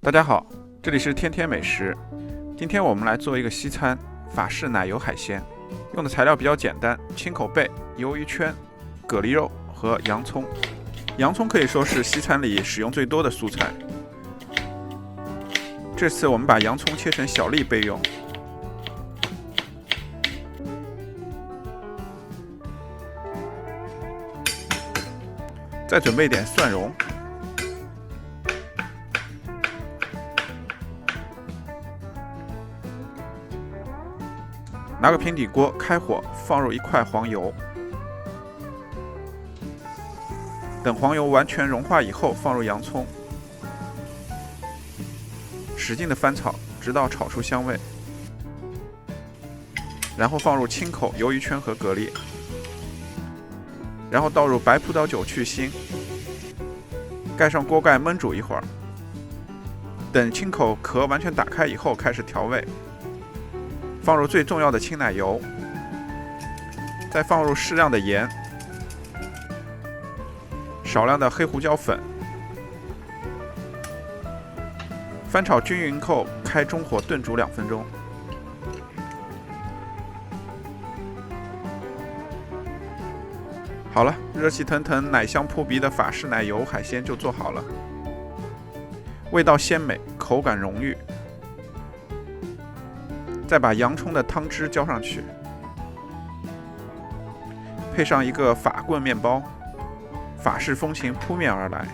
大家好，这里是天天美食。今天我们来做一个西餐法式奶油海鲜，用的材料比较简单：青口贝、鱿鱼圈、蛤蜊肉和洋葱。洋葱可以说是西餐里使用最多的蔬菜。这次我们把洋葱切成小粒备用。再准备点蒜蓉。拿个平底锅，开火，放入1块黄油。等黄油完全融化以后，放入洋葱，使劲的翻炒，直到炒出香味。然后放入青口、鱿鱼圈和蛤蜊，然后倒入白葡萄酒去腥，盖上锅盖焖煮一会儿。等青口壳完全打开以后，开始调味。放入最重要的清奶油，再放入适量的盐，少量的黑胡椒粉，翻炒均匀后，开中火炖煮2分钟。好了，热气腾腾、奶香扑鼻的法式奶油海鲜就做好了，味道鲜美，口感浓郁。再把洋葱的汤汁浇上去，配上一个法棍面包，法式风情扑面而来。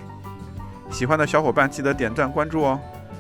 喜欢的小伙伴记得点赞关注哦。